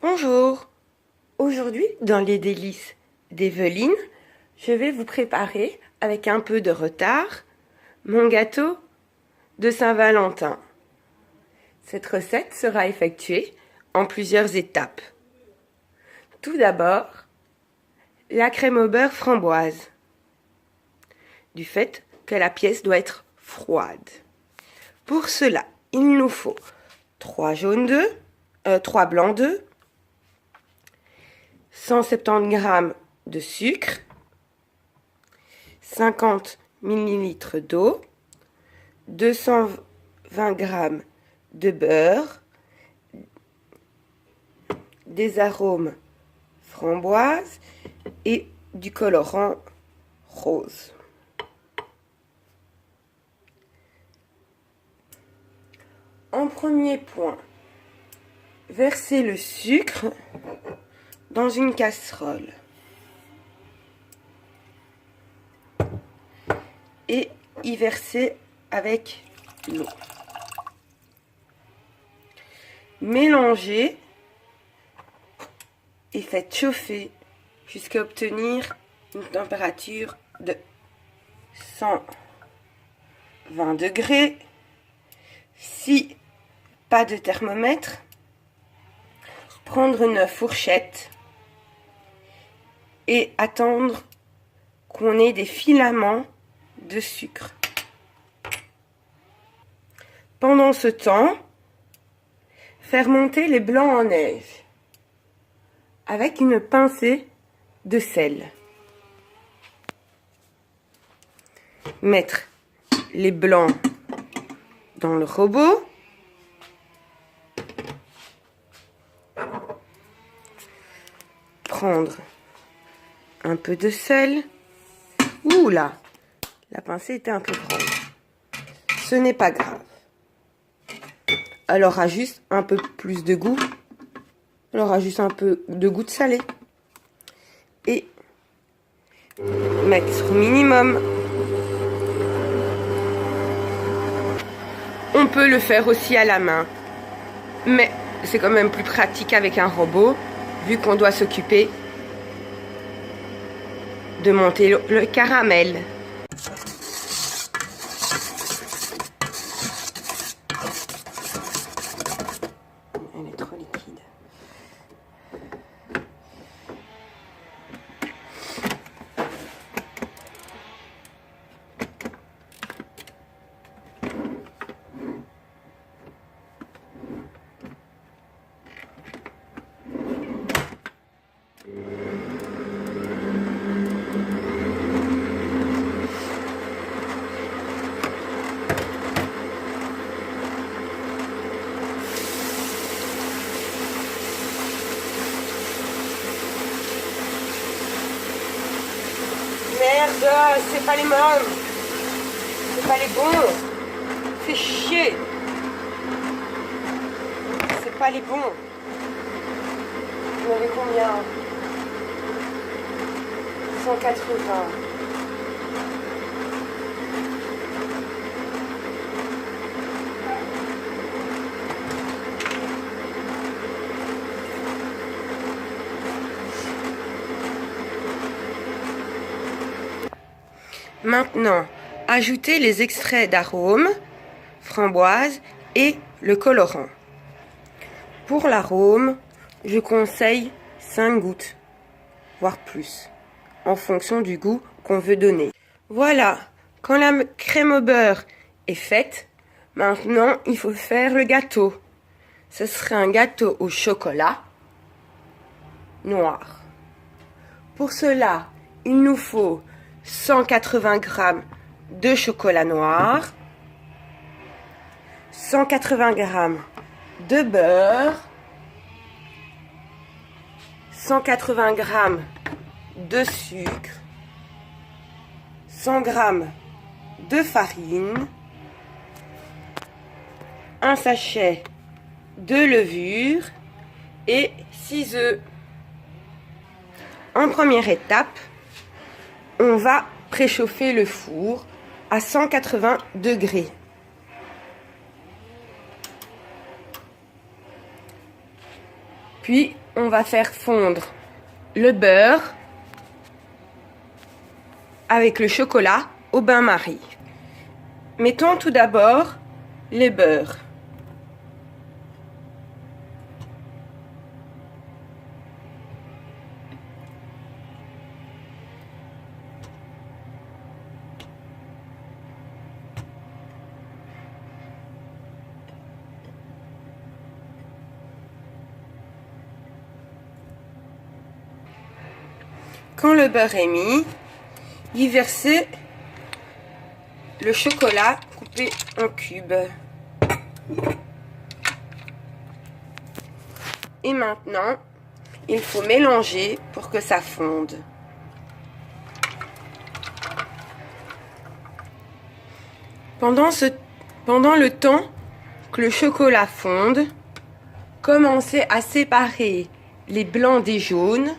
Bonjour, aujourd'hui dans les délices d'Evelyne, je vais vous préparer, avec un peu de retard, mon gâteau de Saint-Valentin. Cette recette sera effectuée en plusieurs étapes. Tout d'abord, la crème au beurre framboise, du fait que la pièce doit être froide. Pour cela, il nous faut 3 jaunes d'œufs, 3 blancs d'œufs, 170 g de sucre, 50 ml d'eau, 220 g de beurre, des arômes framboise et du colorant rose. En premier point, versez le sucre dans une casserole et y verser avec l'eau. Mélangez et faites chauffer jusqu'à obtenir une température de 120 degrés. Si pas de thermomètre, prendre une fourchette et attendre qu'on ait des filaments de sucre. Pendant ce temps, faire monter les blancs en neige avec une pincée de sel. Mettre les blancs dans le robot. Prendre un peu de sel. Ouh là, la pincée était un peu grande. Ce n'est pas grave. Elle aura juste un peu plus de goût. Elle aura juste un peu de goût de salé. Et mettre au minimum. On peut le faire aussi à la main. Mais c'est quand même plus pratique avec un robot, vu qu'on doit s'occuper de monter le caramel. Elle est trop liquide. Merde, c'est pas les mêmes. C'est pas les bons. Fais chier. C'est pas les bons. Vous en avez combien? 180. Maintenant, ajoutez les extraits d'arômes, framboise et le colorant. Pour l'arôme, je conseille 5 gouttes, voire plus, en fonction du goût qu'on veut donner. Voilà, quand la crème au beurre est faite, maintenant il faut faire le gâteau. Ce serait un gâteau au chocolat noir. Pour cela, il nous faut 180 g de chocolat noir, 180 g de beurre, 180 g de sucre, 100 g de farine, un sachet de levure et 6 œufs. En première étape, on va préchauffer le four à 180 degrés. Puis, on va faire fondre le beurre avec le chocolat au bain-marie. Mettons tout d'abord le beurre. Quand le beurre est mis, y verser le chocolat coupé en cubes. Et maintenant, il faut mélanger pour que ça fonde. Pendant le temps que le chocolat fonde, commencez à séparer les blancs des jaunes.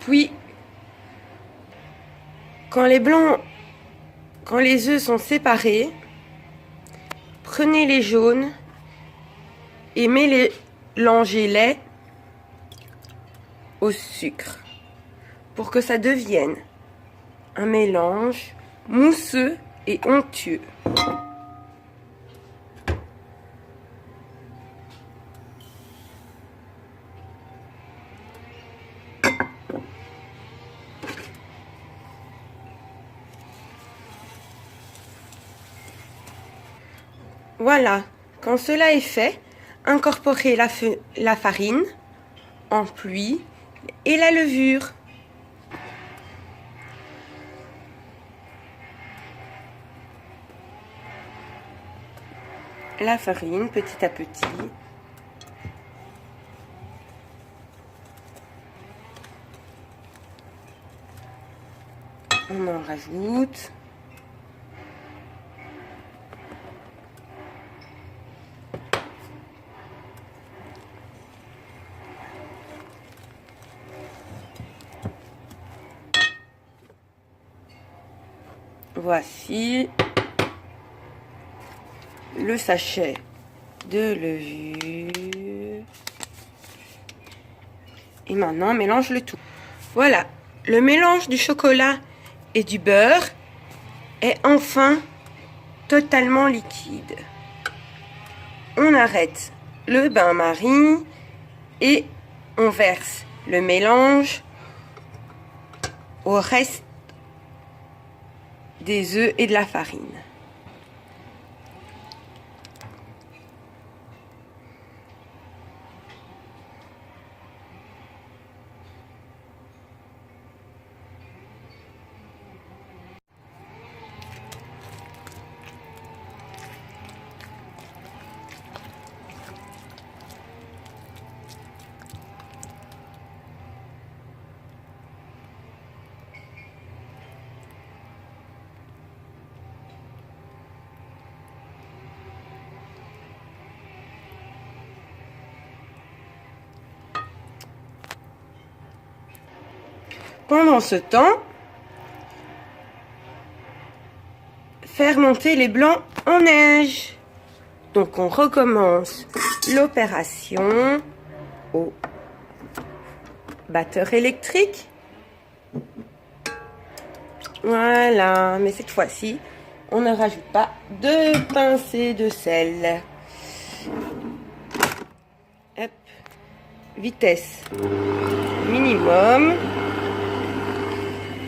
Puis, quand les œufs sont séparés, prenez les jaunes et mélangez-les au sucre pour que ça devienne un mélange mousseux et onctueux. Voilà, quand cela est fait, incorporez la farine en pluie et la levure. La farine petit à petit. On en rajoute. Voici le sachet de levure. Et maintenant, on mélange le tout. Voilà, le mélange du chocolat et du beurre est enfin totalement liquide. On arrête le bain-marie et on verse le mélange au reste des œufs et de la farine. Pendant ce temps, faire monter les blancs en neige. Donc on recommence l'opération au batteur électrique. Voilà, mais cette fois-ci, on ne rajoute pas de pincée de sel. Hop. Vitesse minimum.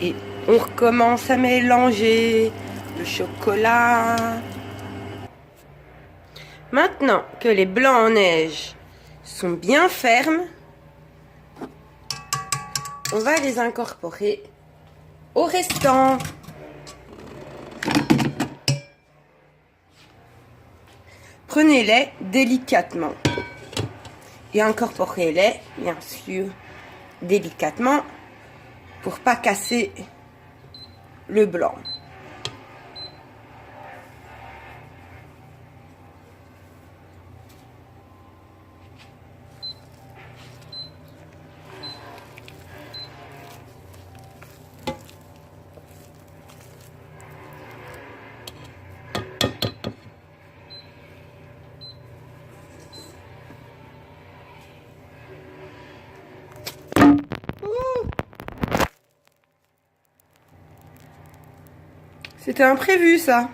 Et on recommence à mélanger le chocolat. Maintenant que les blancs en neige sont bien fermes, on va les incorporer au restant. Prenez-les délicatement et incorporez-les, bien sûr, délicatement pour pas casser le blanc. C'était imprévu, ça.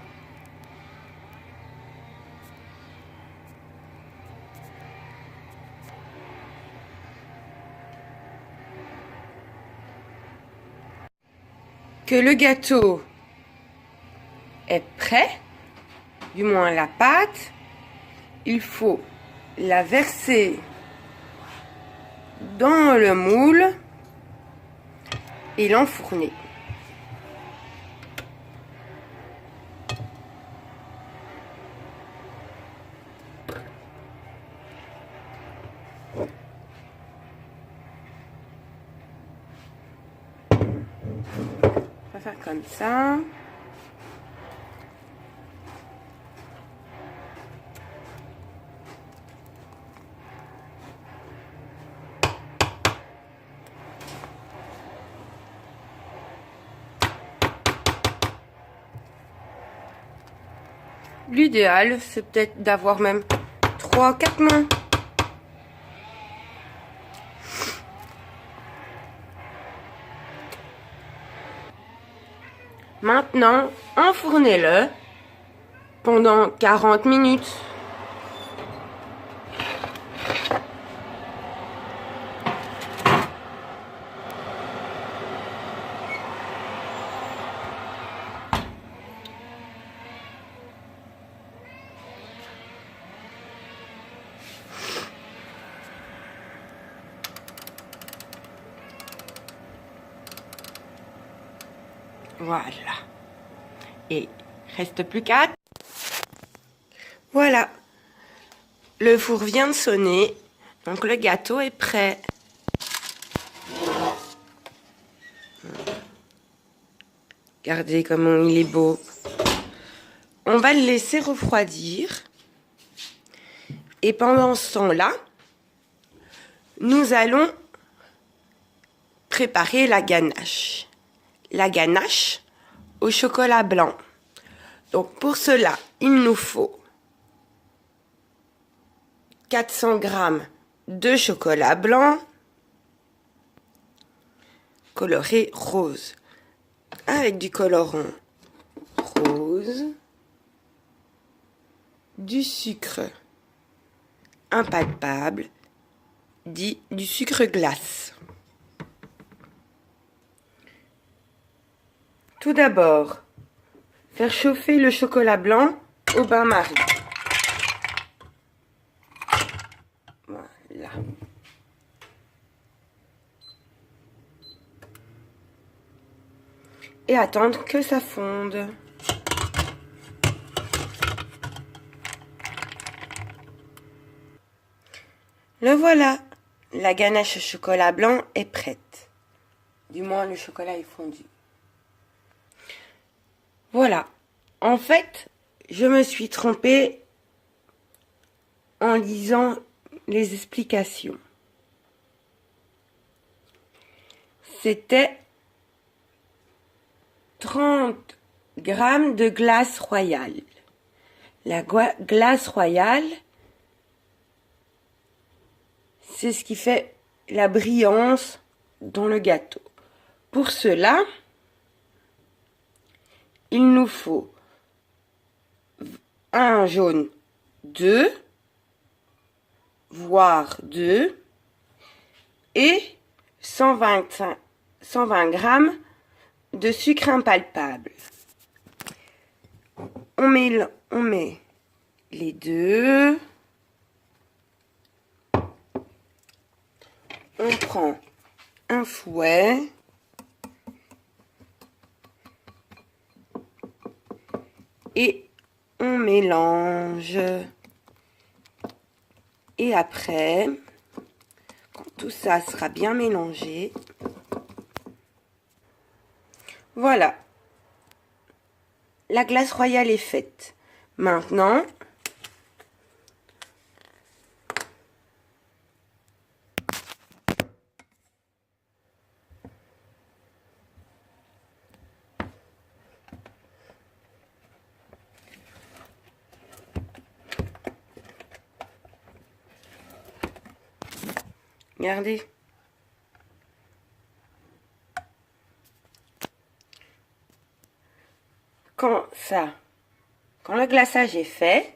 Que le gâteau est prêt, du moins la pâte, il faut la verser dans le moule et l'enfourner. On va faire comme ça. L'idéal, c'est peut-être d'avoir même 3-4 mains. Maintenant, enfournez-le pendant 40 minutes. Voilà. Et reste plus qu'à... Voilà. Le four vient de sonner. Donc le gâteau est prêt. Regardez comment il est beau. On va le laisser refroidir. Et pendant ce temps-là, nous allons préparer la ganache. La ganache au chocolat blanc. Donc pour cela, il nous faut 400 g de chocolat blanc coloré rose avec du colorant rose, du sucre impalpable, dit du sucre glace. Tout d'abord, faire chauffer le chocolat blanc au bain-marie. Voilà. Et attendre que ça fonde. Le voilà, la ganache au chocolat blanc est prête. Du moins, le chocolat est fondu. Voilà. En fait, je me suis trompée en lisant les explications. C'était 30 g de glace royale. La glace royale, c'est ce qui fait la brillance dans le gâteau. Pour cela, il nous faut un jaune 2, voire 2, et 120 g de sucre impalpable. On met les deux. On prend un fouet. Et on mélange. Et après, quand tout ça sera bien mélangé, voilà. La glace royale est faite. Maintenant, regardez. Quand le glaçage est fait,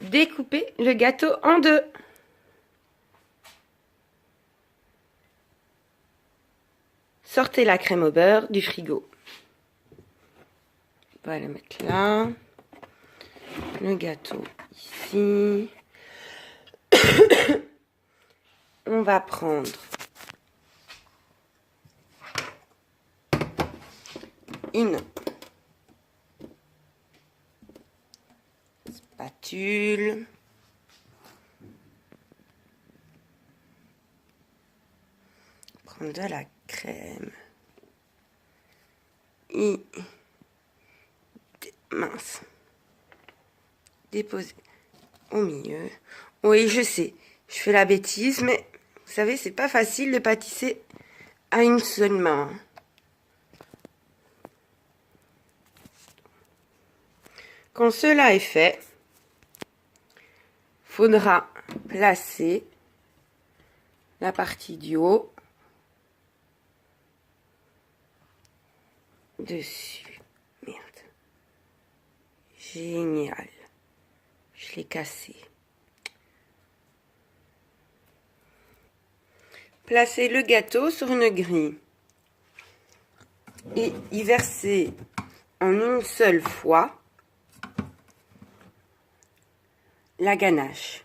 découpez le gâteau en deux. Sortez la crème au beurre du frigo. On va la mettre là. Le gâteau ici. On va prendre une spatule. Prendre de la crème. Et mince. Déposer au milieu. Oui, je sais, je fais la bêtise, mais vous savez, c'est pas facile de pâtisser à une seule main. Quand cela est fait, faudra placer la partie du haut dessus. Merde. Génial. Je l'ai cassé. Placez le gâteau sur une grille et y verser en une seule fois la ganache.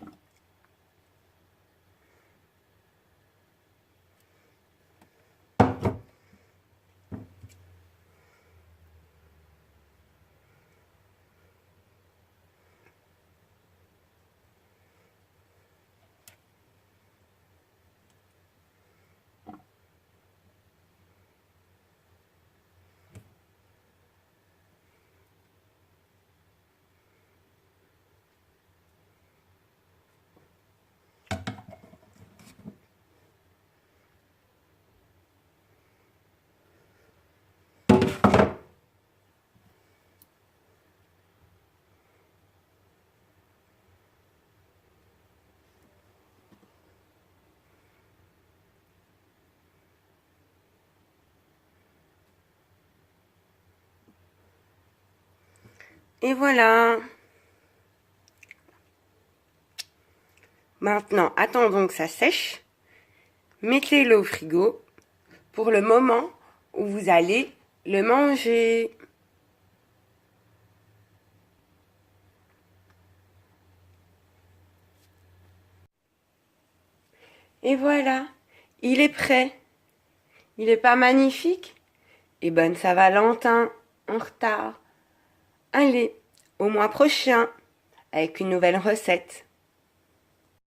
Et voilà. Maintenant, attendons que ça sèche. Mettez-le au frigo pour le moment où vous allez le manger. Et voilà, il est prêt. Il est pas magnifique? Et bonne Saint-Valentin en retard. Allez, au mois prochain avec une nouvelle recette.